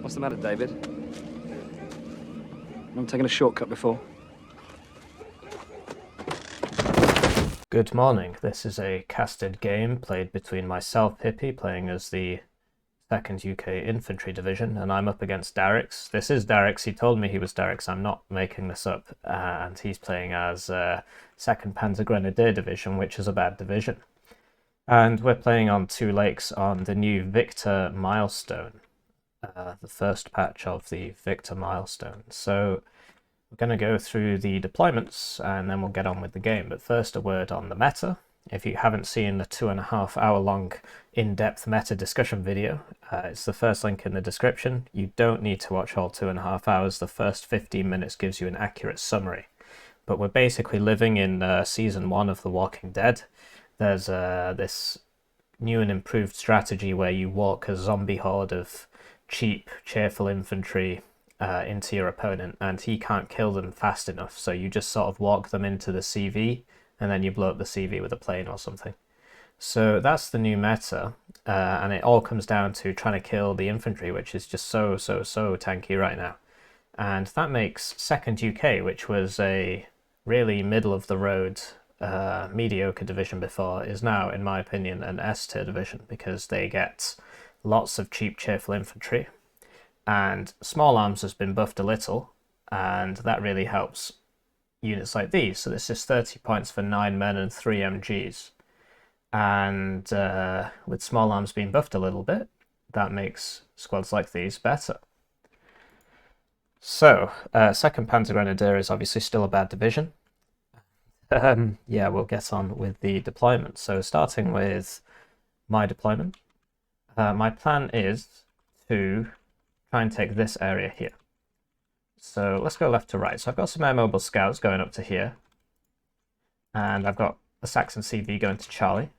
What's the matter, David? Not taking a shortcut before? Good morning. This is a casted game played between myself, Hippie, playing as the 2nd UK Infantry Division, and I'm up against Darricks. This is Darricks. He told me he was Darricks. I'm not making this up. And he's playing as 2nd Panzergrenadier Division, which is a bad division. And we're playing on 2 lakes on the new Victor Milestone, the first patch of the Victor Milestone. So we're going to go through the deployments and then we'll get on with the game. But first, a word on the meta. If you haven't seen the 2.5 hour long in-depth meta discussion video, it's the first link in the description. You don't need to watch all 2.5 hours. The first 15 minutes gives you an accurate summary. But we're basically living in season 1 of The Walking Dead. There's this new and improved strategy where you walk a zombie horde of cheap, cheerful infantry into your opponent, and he can't kill them fast enough, so you just sort of walk them into the CV, and then you blow up the CV with a plane or something. So that's the new meta, and it all comes down to trying to kill the infantry, which is just so tanky right now. And that makes 2nd UK, which was a really middle-of-the-road mediocre division before, is now, in my opinion, an S-tier division, because they get lots of cheap, cheerful infantry, and small arms has been buffed a little, and that really helps units like these. So this is 30 points for 9 men and 3 MGs, and with small arms being buffed a little bit, that makes squads like these better. So 2nd Panzergrenadier is obviously still a bad division. Yeah, we'll get on with the deployment. So starting with my deployment, my plan is to try and take this area here. So let's go left to right. So I've got some air mobile scouts going up to here, and I've got a Saxon CV going to Charlie,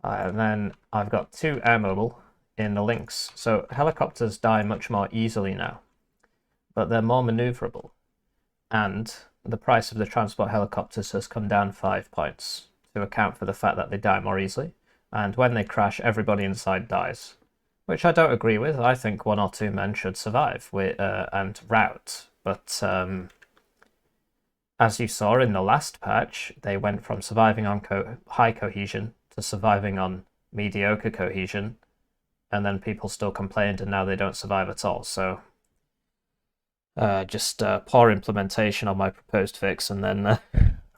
and then I've got 2 air mobile in the links. So helicopters die much more easily now, but they're more maneuverable, and the price of the transport helicopters has come down 5 points to account for the fact that they die more easily, and when they crash, everybody inside dies, which I don't agree with. I think 1 or 2 men should survive and rout, but as you saw in the last patch, they went from surviving on high cohesion to surviving on mediocre cohesion, and then people still complained, and now they don't survive at all. So just poor implementation on my proposed fix, and then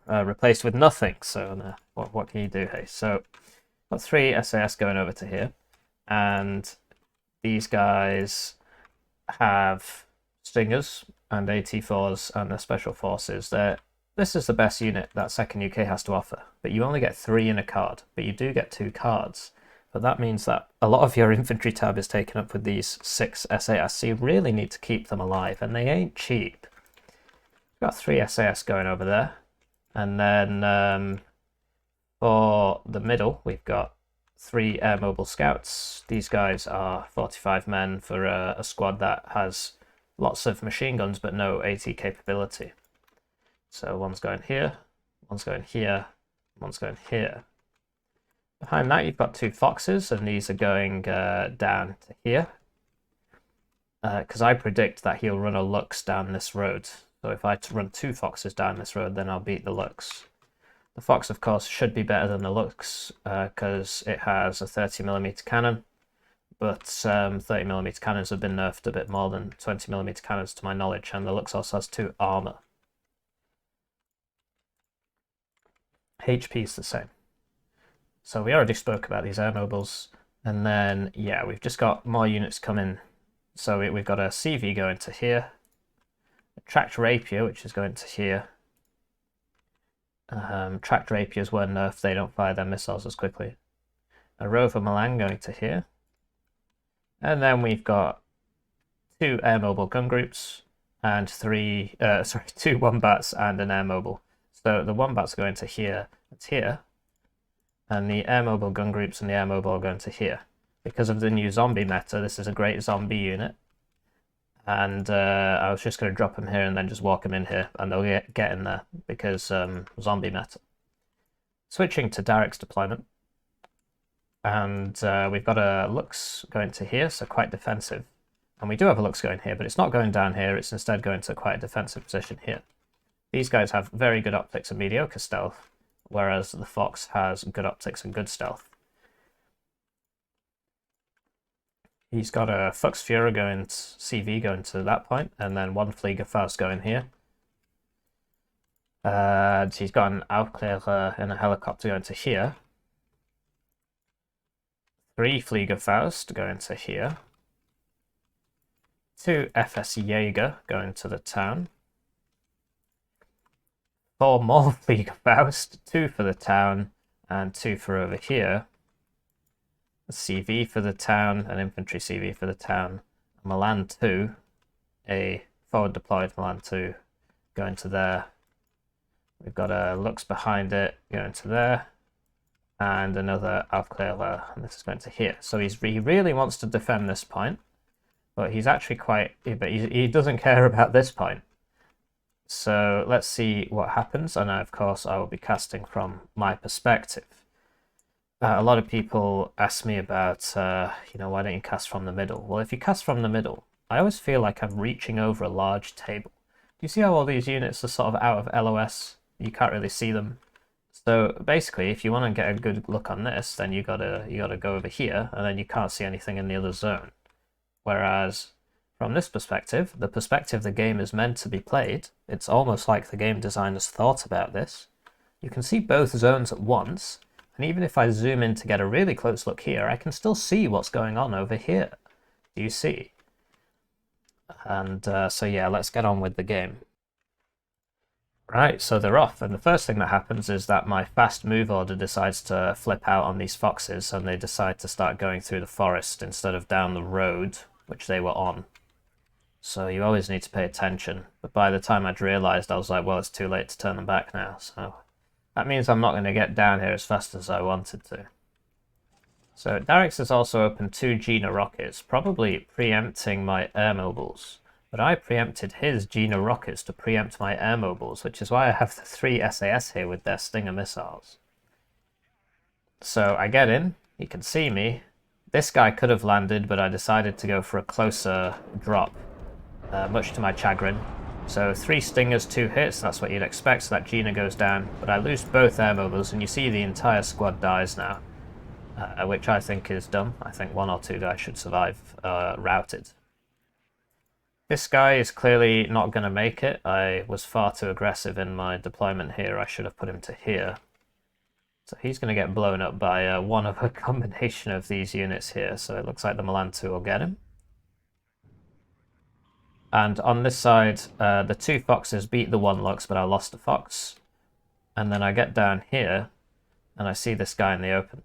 replaced with nothing. So what can you do, hey? So got 3 SAS going over to here, and these guys have Stingers and AT4s and their special forces. This is the best unit that 2nd UK has to offer, but you only get 3 in a card, but you do get 2 cards. But that means that a lot of your infantry tab is taken up with these 6 SAS, so you really need to keep them alive, and they ain't cheap. We've got 3 SAS going over there, and then for the middle, we've got 3 air mobile scouts. These guys are 45 men for a squad that has lots of machine guns but no AT capability. So one's going here, one's going here, one's going here. Behind that, you've got 2 Foxes, and these are going down to here, because I predict that he'll run a Lux down this road. So if I run 2 Foxes down this road, then I'll beat the Lux. The Fox, of course, should be better than the Lux, because it has a 30mm cannon, but 30mm cannons have been nerfed a bit more than 20mm cannons to my knowledge, and the Lux also has 2 armor. HP is the same. So we already spoke about these air mobiles, and then yeah, we've just got more units coming. So we've got a CV going to here, a tracked rapier which is going to here. Tracked rapiers were nerfed, they don't fire their missiles as quickly. A rover Milan going to here, and then we've got 2 air mobile gun groups and 2 wombats and an air mobile. So the wombats are going to here, it's here. And the air mobile gun groups and the air mobile are going to here. Because of the new zombie meta, this is a great zombie unit. And I was just going to drop them here and then just walk them in here, and they'll get in there, because zombie meta. Switching to Darrick's deployment. And we've got a Lux going to here, so quite defensive. And we do have a Lux going here, but it's not going down here. It's instead going to quite a defensive position here. These guys have very good optics and mediocre stealth, whereas the Fox has good optics and good stealth. He's got a Fuchsführer going to CV going to that point, and then one Fliegerfaust going here. He's got an Aufklärer in a helicopter going to here. 3 Fliegerfaust going to here. 2 FS Jäger going to the town. 4 more Fliegerfaust, 2 for the town, and 2 for over here. A CV for the town, an infantry CV for the town. A Milan 2, a forward deployed Milan 2 going to there. We've got a Lux behind it going to there. And another Aufklärer, and this is going to here. So he really wants to defend this point, but he's actually he doesn't care about this point. So let's see what happens, and of course I will be casting from my perspective. A lot of people ask me about, why don't you cast from the middle? Well, if you cast from the middle, I always feel like I'm reaching over a large table. Do you see how all these units are sort of out of LOS? You can't really see them. So basically, if you want to get a good look on this, then you gotta go over here, and then you can't see anything in the other zone. Whereas from this perspective, the perspective the game is meant to be played, it's almost like the game designers thought about this. You can see both zones at once, and even if I zoom in to get a really close look here, I can still see what's going on over here. Do you see? And so yeah, let's get on with the game. Right, so they're off, and the first thing that happens is that my fast move order decides to flip out on these foxes, and they decide to start going through the forest instead of down the road, which they were on. So you always need to pay attention, but by the time I'd realised, I was like, well, it's too late to turn them back now, so that means I'm not going to get down here as fast as I wanted to. So Darricks has also opened 2 Gina rockets, probably preempting my air mobiles. But I preempted his Gina rockets to preempt my air mobiles, which is why I have the 3 SAS here with their Stinger missiles. So I get in, he can see me. This guy could have landed, but I decided to go for a closer drop, much to my chagrin. So 3 Stingers, 2 hits, that's what you'd expect, so that Gina goes down. But I lose both air mobiles, and you see the entire squad dies now, which I think is dumb. I think 1 or 2 guys should survive routed. This guy is clearly not going to make it. I was far too aggressive in my deployment here. I should have put him to here. So he's going to get blown up by one of a combination of these units here. So it looks like the Milan 2 will get him. And on this side, the 2 Foxes beat the 1 Lux, but I lost a Fox. And then I get down here, and I see this guy in the open.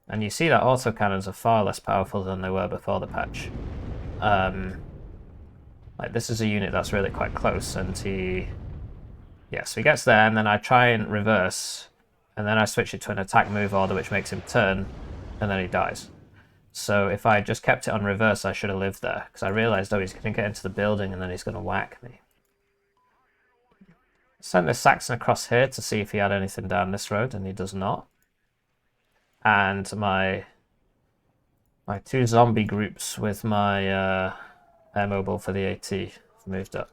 And you see that autocannons are far less powerful than they were before the patch. Like, this is a unit that's really quite close, and so he gets there, and then I try and reverse, and then I switch it to an attack move order, which makes him turn, and then he dies. So if I just kept it on reverse, I should have lived there, because I realised, oh, he's going to get into the building, and then he's going to whack me. Sent this Saxon across here to see if he had anything down this road, and he does not. And my 2 zombie groups with my air mobile for the AT have moved up.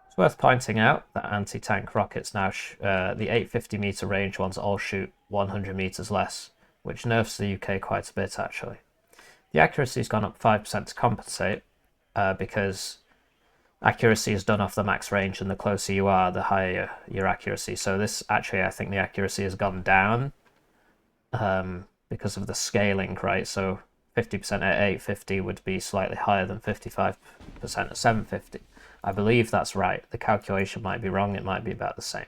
It's worth pointing out that anti-tank rockets now, the 850 meter range ones all shoot 100 meters less, which nerfs the UK quite a bit actually. The accuracy's gone up 5% to compensate, because accuracy is done off the max range, and the closer you are, the higher your accuracy. So this actually, I think the accuracy has gone down because of the scaling, right? So 50% at 850 would be slightly higher than 55% at 750. I believe that's right. The calculation might be wrong. It might be about the same.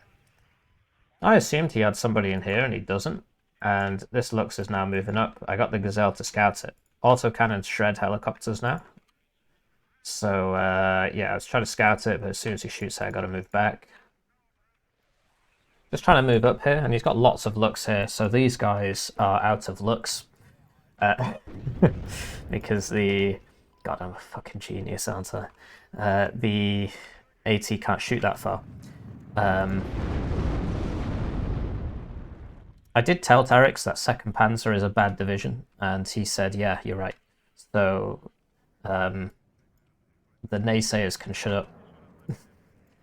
I assumed he had somebody in here, and he doesn't. And this Lux is now moving up. I got the Gazelle to scout it. Autocannons shred helicopters now. So, yeah, I was trying to scout it, but as soon as he shoots it, I got to move back. Just trying to move up here, and he's got lots of Lux here. So these guys are out of Lux. Because God, I'm a fucking genius, aren't I? The AT can't shoot that far. I did tell Darricks that 2nd Panzer is a bad division, and he said, yeah, you're right. So the naysayers can shut up.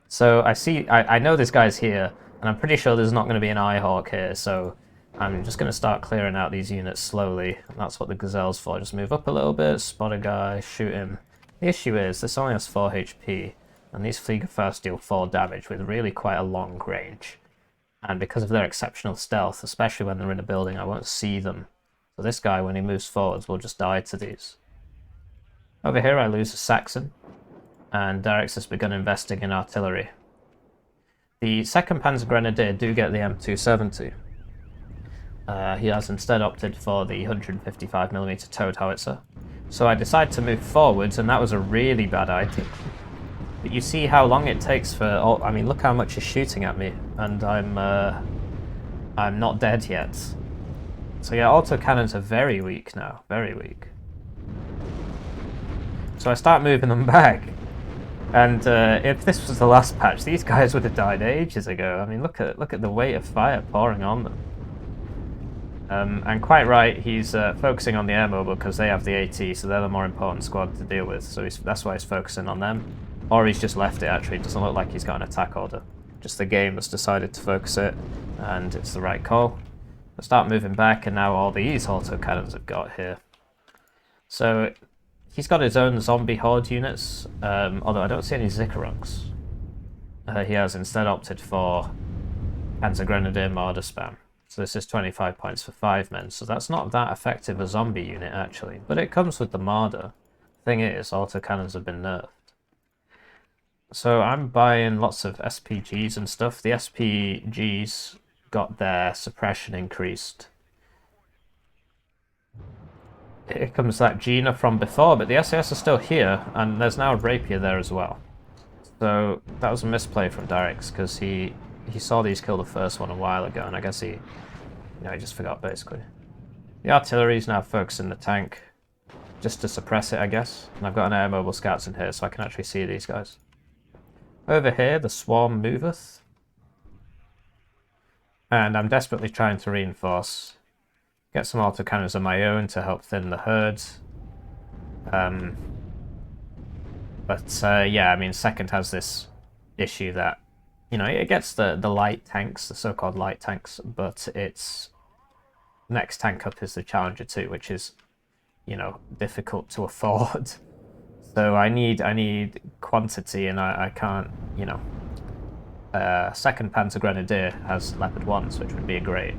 So I know this guy's here, and I'm pretty sure there's not going to be an Eyehawk here, so I'm just going to start clearing out these units slowly, and that's what the Gazelle's for. Just move up a little bit, spot a guy, shoot him. The issue is, this only has 4 HP, and these Fliegerfaust deal 4 damage with really quite a long range. And because of their exceptional stealth, especially when they're in a building, I won't see them. So this guy, when he moves forwards, will just die to these. Over here I lose a Saxon, and Darricks has begun investing in artillery. The 2nd Panzergrenadier do get the M270. He has instead opted for the 155mm towed howitzer. So I decided to move forwards, and that was a really bad idea. But you see how long it takes for... I mean, look how much he's shooting at me, and I'm not dead yet. So yeah, autocannons are very weak now, very weak. So I start moving them back. And if this was the last patch, these guys would have died ages ago. I mean, look at the weight of fire pouring on them. And quite right, he's focusing on the air mobile because they have the AT, so they're the more important squad to deal with. So that's why he's focusing on them. Or he's just left it, actually. It doesn't look like he's got an attack order. Just the game has decided to focus it, and it's the right call. I start moving back, and now all these autocannons have got here. So he's got his own zombie horde units, although I don't see any Zikkarungs. He has instead opted for Panzergrenadier Marder spam. So this is 25 points for 5 men, so that's not that effective a zombie unit actually, but it comes with the Marder. Thing is, autocannons have been nerfed. So I'm buying lots of SPGs and stuff. The SPGs got their suppression increased. Here comes that Gina from before, but the SAS are still here, and there's now a Rapier there as well. So that was a misplay from Darricks, because he saw these kill the first one a while ago, and I guess he just forgot basically. The artillery is now focusing the tank, just to suppress it, I guess. And I've got an air mobile scouts in here, so I can actually see these guys. Over here, the swarm moveth. And I'm desperately trying to reinforce. Get some autocannons of my own to help thin the herd. Yeah, I mean, 2nd has this issue that, it gets the light tanks, the so-called light tanks, but its next tank up is the Challenger 2, which is, difficult to afford. So I need quantity, and I can't, 2nd Panzergrenadier has Leopard 1s, which would be a great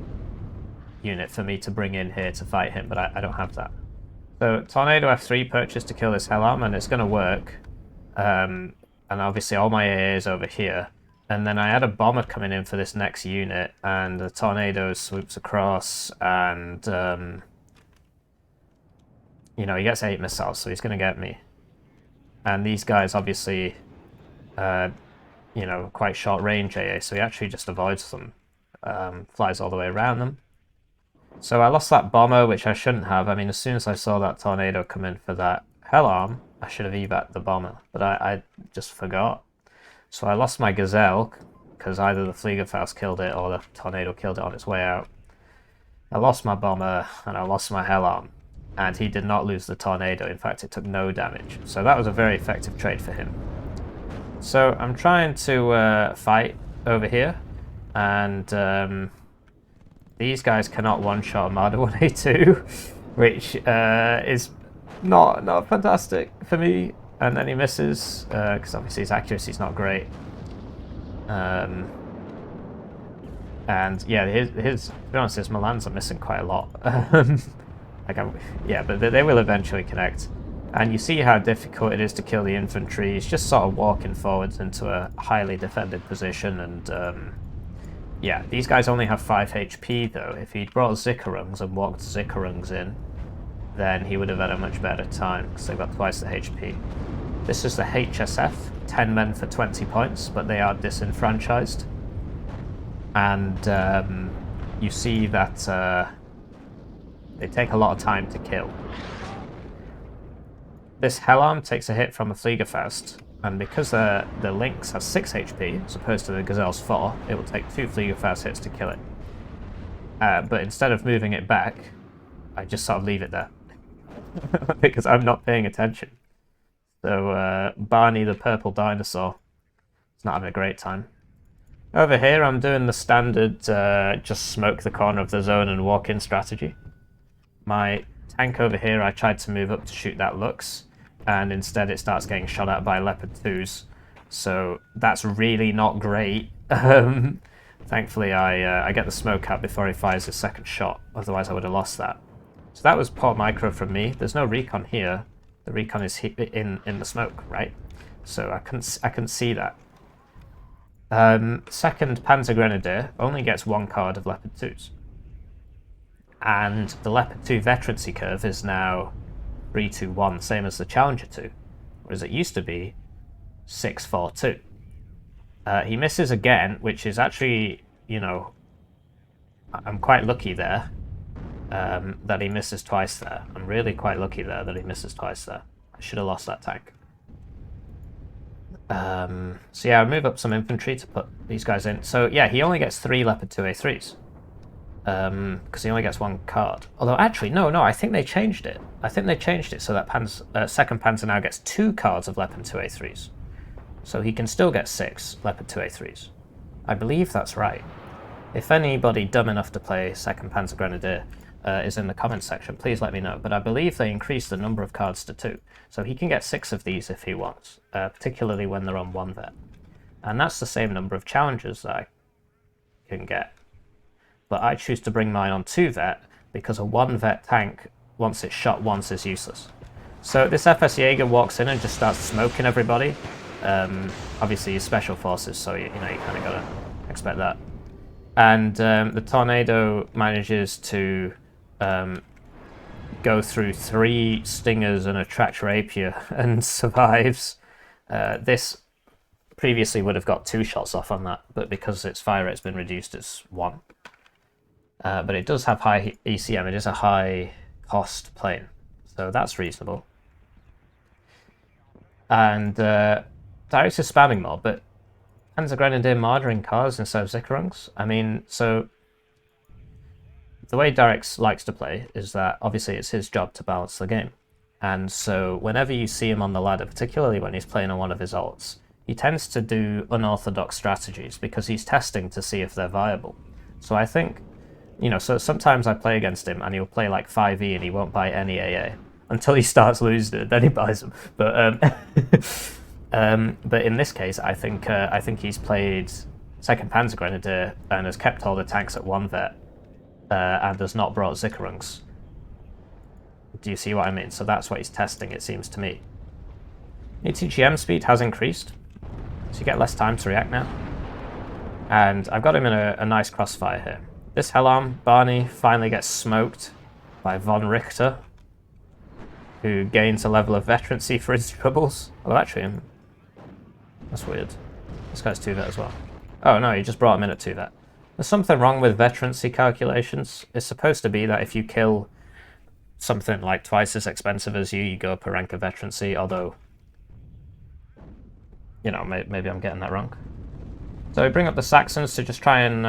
unit for me to bring in here to fight him, but I don't have that. So Tornado F3 purchased to kill this Hellam, and it's going to work. And obviously all my AA is over here. And then I had a bomber coming in for this next unit, and the Tornado swoops across, and he gets 8 missiles, so he's going to get me. And these guys obviously, quite short range AA, so he actually just avoids them, flies all the way around them. So I lost that bomber, which I shouldn't have. I mean, as soon as I saw that Tornado come in for that Hellam, I should have evac the bomber, but I just forgot. So I lost my Gazelle, because either the Fliegerfaust killed it or the Tornado killed it on its way out. I lost my bomber, and I lost my Hellam, and he did not lose the Tornado. In fact, it took no damage. So that was a very effective trade for him. So I'm trying to fight over here, and these guys cannot one-shot a Marder 1A2, which is not fantastic for me. And then he misses, because obviously his accuracy is not great. And yeah, to be honest, his Milans are missing quite a lot. But they will eventually connect. And you see how difficult it is to kill the infantry. He's just sort of walking forwards into a highly defended position, and yeah, these guys only have 5 HP though. If he'd brought Zikkarungs and walked Zikkarungs in, then he would have had a much better time, because they've got twice the HP. This is the HSF, 10 men for 20 points, but they are disenfranchised. And you see that they take a lot of time to kill. This Hellam takes a hit from a Fliegerfaust, and because the Lynx has 6 HP, as opposed to the Gazelle's 4, it will take 2 Fliegerfaust hits to kill it. But instead of moving it back, I just sort of leave it there. Because I'm not paying attention. So Barney the purple dinosaur is not having a great time. Over here I'm doing the standard just smoke the corner of the zone and walk in strategy. My tank over here, I tried to move up to shoot that Lux, and instead it starts getting shot at by Leopard 2s. So that's really not great. Thankfully I get the smoke out before he fires his second shot, otherwise I would have lost that. So that was poor micro from me. There's no recon here. The recon is in the smoke, right? So I couldn't see that. Second Panzergrenadier only gets one card of Leopard 2s. And the Leopard 2 veterancy curve is now 3-2-1, same as the Challenger 2. Whereas it used to be 6-4-2. He misses again, which is actually, you know, I'm quite lucky there that he misses twice there. I'm really quite lucky there that he misses twice there. I should have lost that tank. So yeah, I'll move up some infantry to put these guys in. So yeah, he only gets 3 Leopard 2A3s. Because he only gets 1 card. Although actually, no, I think they changed it. I think they changed it so that second Panzer now gets 2 cards of Leopard 2A3s. So he can still get 6 Leopard 2A3s. I believe that's right. If anybody dumb enough to play second Panzergrenadier is in the comments section, please let me know. But I believe they increased the number of cards to 2. So he can get 6 of these if he wants, particularly when they're on 1 vet. And that's the same number of challenges that I can get. But I choose to bring mine on 2 vet because a 1 vet tank, once it's shot once, is useless. So this FS Jaeger walks in and just starts smoking everybody. Obviously he's special forces, so you kind of gotta expect that. And the Tornado manages to go through 3 Stingers and a Track Rapier and survives. This previously would have got 2 shots off on that, but because its fire rate's been reduced, it's 1. But it does have high ECM, it is a high cost plane, so that's reasonable. And Darricks is spamming more, but Panzergrenadier murdering cars instead of Zickerungs. I mean, so the way Darricks likes to play is that obviously it's his job to balance the game. And so whenever you see him on the ladder, particularly when he's playing on one of his ults, he tends to do unorthodox strategies because he's testing to see if they're viable. So I think, you know, so sometimes I play against him and he'll play like 5e and he won't buy any AA until he starts losing it, then he buys them. But in this case, I think he's played second Panzergrenadier and has kept all the tanks at 1 vet and has not brought Zickerungs. Do you see what I mean? So that's what he's testing, it seems to me. ATGM speed has increased, so you get less time to react now. And I've got him in a nice crossfire here. This Hellam, Barney, finally gets smoked by Von Richter, who gains a level of veterancy for his troubles. Although actually, that's weird. This guy's 2 vet as well. Oh no, he just brought him in at 2 vet. There's something wrong with veterancy calculations. It's supposed to be that if you kill something like twice as expensive as you go up a rank of veterancy, although, you know, maybe I'm getting that wrong. So we bring up the Saxons to just try and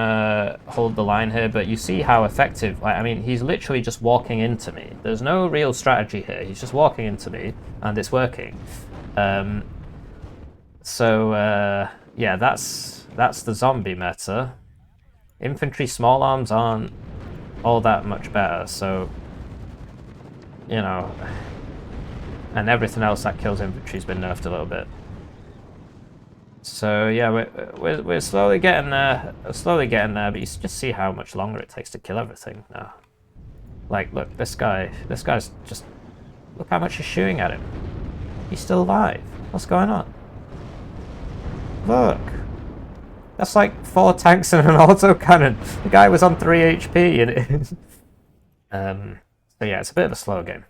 hold the line here, but you see how effective, I mean, he's literally just walking into me. There's no real strategy here, he's just walking into me, and it's working. Yeah, that's the zombie meta. Infantry small arms aren't all that much better, so, you know, and everything else that kills infantry's been nerfed a little bit. So yeah, we're slowly getting there, but you just see how much longer it takes to kill everything now. Like, look, this guy's just, look how much you're shooting at him. He's still alive. What's going on? Look, that's like 4 tanks and an autocannon. The guy was on 3 HP. And so yeah, it's a bit of a slow game.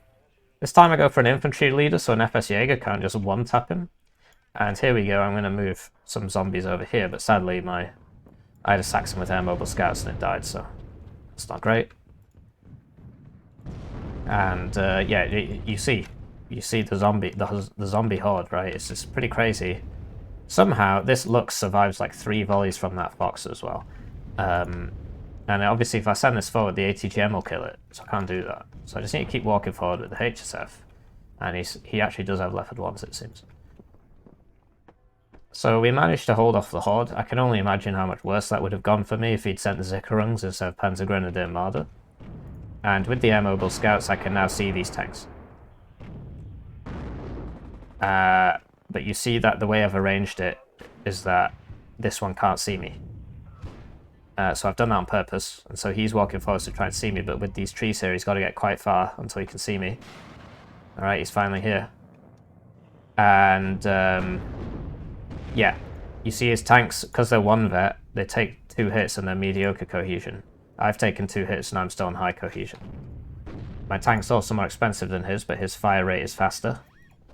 This time I go for an infantry leader, so an FS Jaeger can't just one-tap him. And here we go, I'm going to move some zombies over here, but sadly I had a Saxon with air mobile scouts and it died, so it's not great. And yeah, you see the zombie horde, right? It's just pretty crazy. Somehow this Lux survives like 3 volleys from that Fox as well. And obviously if I send this forward, the ATGM will kill it, so I can't do that. So I just need to keep walking forward with the HSF. And he actually does have leopard ones, it seems. So we managed to hold off the horde. I can only imagine how much worse that would have gone for me if he'd sent the Zickerungs instead of Panzergrenadier Marder. And with the air-mobile scouts, I can now see these tanks. But you see that the way I've arranged it is that this one can't see me. So I've done that on purpose, and so he's walking forward to try and see me, but with these trees here, he's got to get quite far until he can see me. Alright, he's finally here. And, yeah, you see his tanks, because they're one vet, they take 2 hits and they're mediocre cohesion. I've taken 2 hits and I'm still on high cohesion. My tank's also more expensive than his, but his fire rate is faster.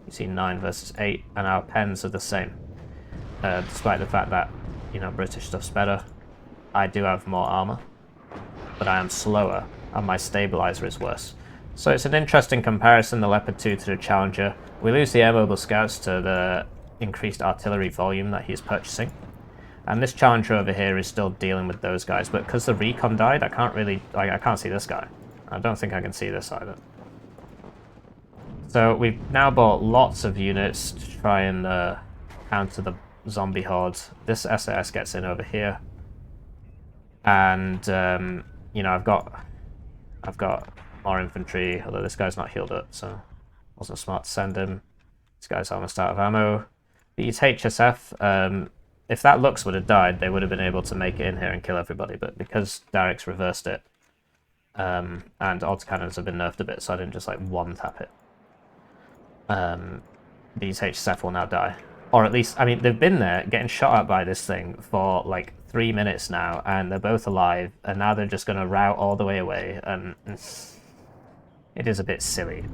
You see 9 versus 8, and our pens are the same. Despite the fact that, you know, British stuff's better. I do have more armor, but I am slower, and my stabilizer is worse. So it's an interesting comparison, the Leopard 2 to the Challenger. We lose the air-mobile scouts to the increased artillery volume that he's purchasing. And this Challenger over here is still dealing with those guys, but because the recon died, I can't really, like, I can't see this guy. I don't think I can see this either. So we've now bought lots of units to try and counter the zombie hordes. This SAS gets in over here. And, you know, I've got more infantry, although this guy's not healed up, so wasn't smart to send him. This guy's almost out of ammo. These HSF, if that Lux would have died, they would have been able to make it in here and kill everybody, but because Darricks reversed it, and autocannons have been nerfed a bit, so I didn't just, like, one-tap it. These HSF will now die. Or at least, I mean, they've been there getting shot at by this thing for, like, 3 minutes now, and they're both alive, and now they're just going to rout all the way away, and it is a bit silly.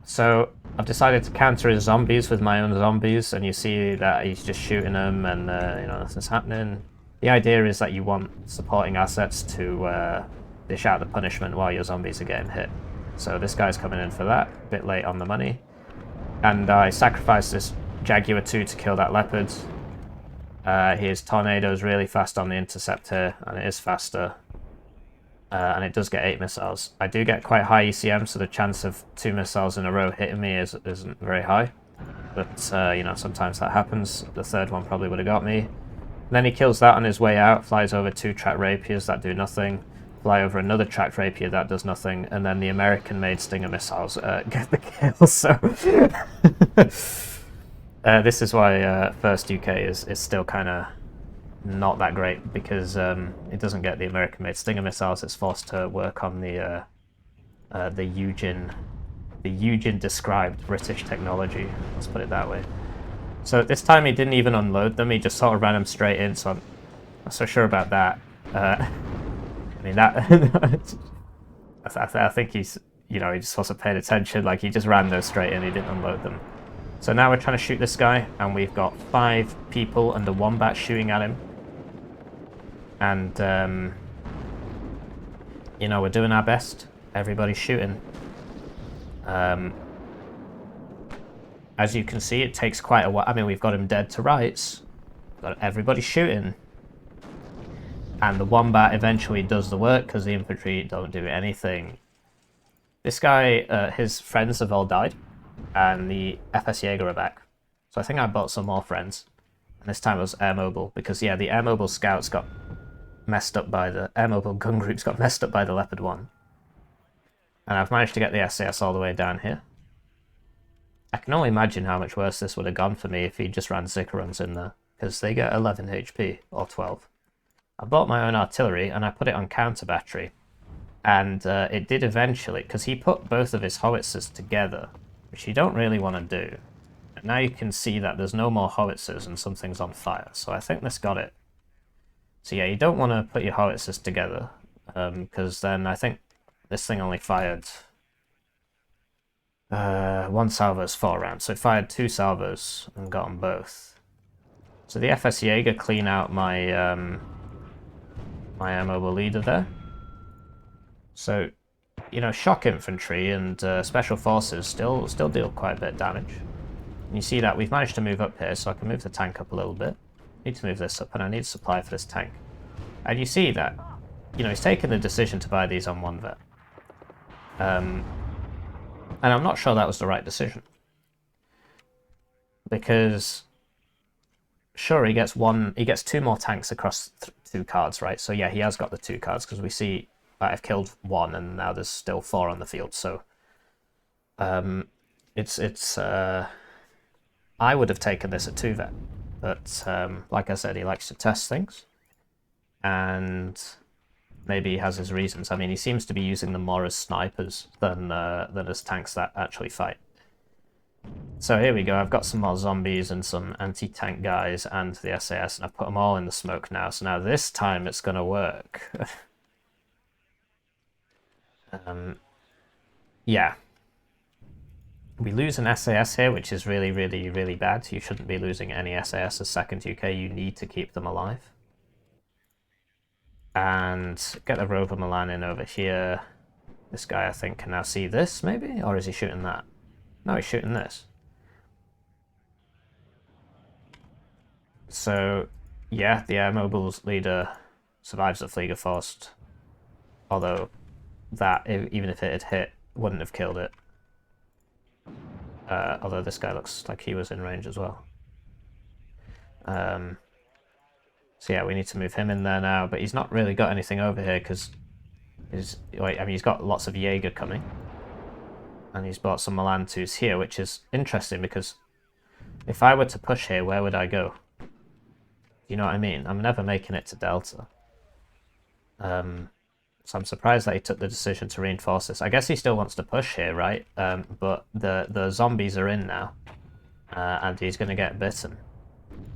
So I've decided to counter his zombies with my own zombies, and you see that he's just shooting them, and you know, nothing's happening. The idea is that you want supporting assets to dish out the punishment while your zombies are getting hit. So this guy's coming in for that, a bit late on the money. And I sacrificed this Jaguar 2 to kill that Leopard. His Tornado's really fast on the intercept here, and it is faster. And it does get 8 missiles. I do get quite high ECM, so the chance of 2 missiles in a row hitting me isn't very high. But, you know, sometimes that happens. The third one probably would have got me. And then he kills that on his way out, flies over 2 tracked rapiers that do nothing. Fly over another tracked rapier that does nothing, and then the American-made Stinger missiles get the kill. So this is why First UK is still kind of not that great, because it doesn't get the American-made Stinger missiles. It's forced to work on the Eugen-described British technology. Let's put it that way. So this time he didn't even unload them. He just sort of ran them straight in. So I'm not so sure about that. I mean, that I think he's, you know, he just wasn't paying attention. Like, he just ran those straight in, he didn't unload them. So now we're trying to shoot this guy, and we've got 5 people and a wombat shooting at him. And, you know, we're doing our best. Everybody's shooting. As you can see, it takes quite a while. I mean, we've got him dead to rights. Got everybody shooting. And the wombat eventually does the work, because the infantry don't do anything. This guy, his friends have all died, and the FS Jaeger are back. So I think I bought some more friends. And this time it was air mobile, because yeah, the air mobile scouts got messed up by the air mobile gun groups got messed up by the Leopard 1. And I've managed to get the SAS all the way down here. I can only imagine how much worse this would have gone for me if he just ran Zickerungs in there, because they get 11 HP, or 12. I bought my own artillery, and I put it on counter battery. And it did eventually, because he put both of his howitzers together, which you don't really want to do. And now you can see that there's no more howitzers and something's on fire, so I think this got it. So yeah, you don't want to put your howitzers together, because then I think this thing only fired 1 salvo's 4 rounds, so it fired 2 salvos and got them both. So the FS Jaeger clean out my my air mobile leader there. So, you know, shock infantry and special forces still deal quite a bit of damage. And you see that we've managed to move up here, so I can move the tank up a little bit. Need to move this up, and I need supply for this tank. And you see that, you know, he's taken the decision to buy these on 1 vet. And I'm not sure that was the right decision. Because sure, he gets two more tanks across two cards, right? So yeah, he has got the two cards, because we see I've killed one and now there's still 4 on the field. So it's I would have taken this at 2 vet, but like I said, he likes to test things, and maybe he has his reasons. I mean, he seems to be using them more as snipers than as tanks that actually fight. So here we go, I've got some more zombies and some anti-tank guys and the SAS, and I've put them all in the smoke now, so now this time it's going to work. Yeah. We lose an SAS here, which is really, really, really bad. You shouldn't be losing any SAS as second UK, you need to keep them alive. And get the Rover Milan in over here. This guy, I think, can now see this, maybe? Or is he shooting that? No, he's shooting this. So, yeah, the Air Mobile's leader survives the Fliegerfaust. Although, that, even if it had hit, wouldn't have killed it. Although this guy looks like he was in range as well. So yeah, we need to move him in there now, but he's not really got anything over here because he's got lots of Jaeger coming. And he's bought some Milan 2s here, which is interesting because if I were to push here, where would I go? You know what I mean? I'm never making it to Delta. So I'm surprised that he took the decision to reinforce this. I guess he still wants to push here, right? But the zombies are in now, and he's going to get bitten.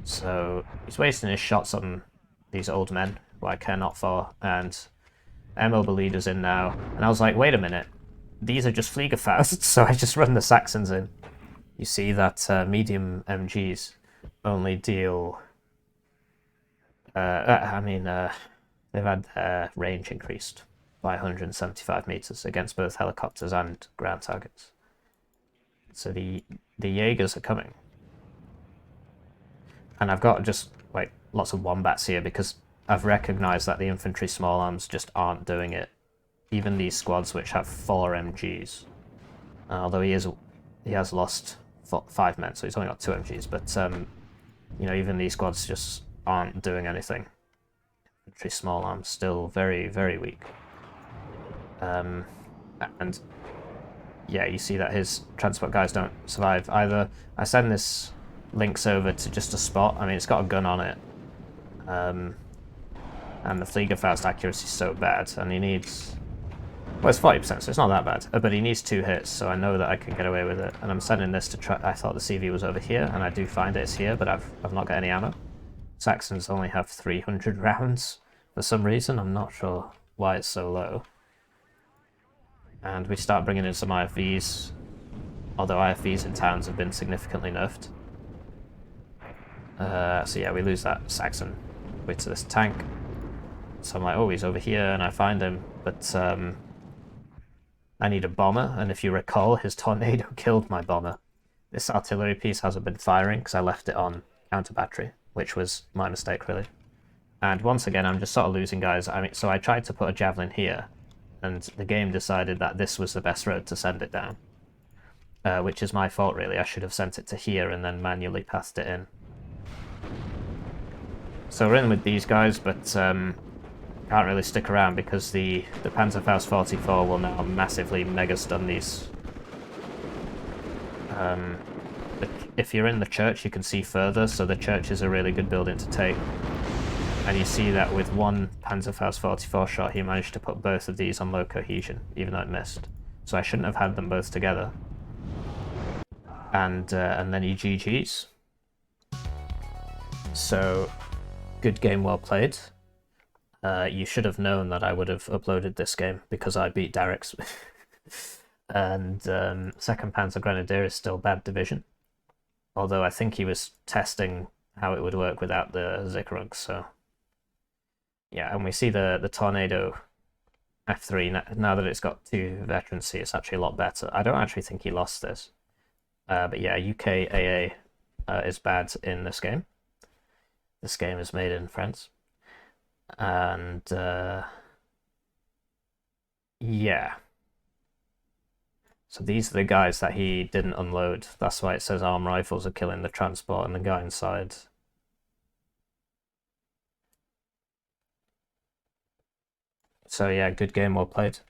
So he's wasting his shots on these old men, who I care not for, and Air Mobile leader's in now. And I was like, wait a minute, these are just Fliegerfaust, so I just run the Saxons in. You see that medium MGs only deal... they've had their range increased by 175 meters against both helicopters and ground targets. So the Jaegers are coming. And I've got just like lots of wombats here because I've recognized that the infantry small arms just aren't doing it. Even these squads which have 4 MGs. Although he has lost 5 men, so he's only got 2 MGs, but you know, even these squads just aren't doing anything. Infantry small arms still very, very weak. And yeah, you see that his transport guys don't survive either. I send this Lynx over to just a spot. I mean, it's got a gun on it. And the Fliegerfaust accuracy is so bad, and he needs... Well, it's 40%, so it's not that bad. But he needs 2 hits, so I know that I can get away with it. And I'm sending this to try... I thought the CV was over here, and I do find it's here, but I've not got any ammo. Saxons only have 300 rounds for some reason. I'm not sure why it's so low. And we start bringing in some IFVs, although IFVs in towns have been significantly nerfed. So yeah, we lose that Saxon with this tank. So I'm like, oh, he's over here, and I find him, but I need a bomber, and if you recall, his tornado killed my bomber. This artillery piece hasn't been firing because I left it on counter battery, which was my mistake, really. And once again, I'm just sort of losing guys. I mean, so I tried to put a javelin here, and the game decided that this was the best road to send it down. Which is my fault, really. I should have sent it to here and then manually passed it in. So we're in with these guys, but can't really stick around because the Panzerfaust 44 will now massively mega stun these. If you're in the church, you can see further, so the church is a really good building to take. And you see that with one Panzerfaust 44 shot, he managed to put both of these on low cohesion, even though it missed. So I shouldn't have had them both together. And then he GG's. So, good game, well played. You should have known that I would have uploaded this game because I beat Darricks. And 2nd Panzergrenadier is still bad division. Although I think he was testing how it would work without the Zikrugs, so... Yeah, and we see the Tornado F3, now that it's got 2 veterancy, it's actually a lot better. I don't actually think he lost this. But yeah, UK AA is bad in this game. This game is made in France. And yeah. So these are the guys that he didn't unload. That's why it says arm rifles are killing the transport and the guy inside. So yeah, good game, well played.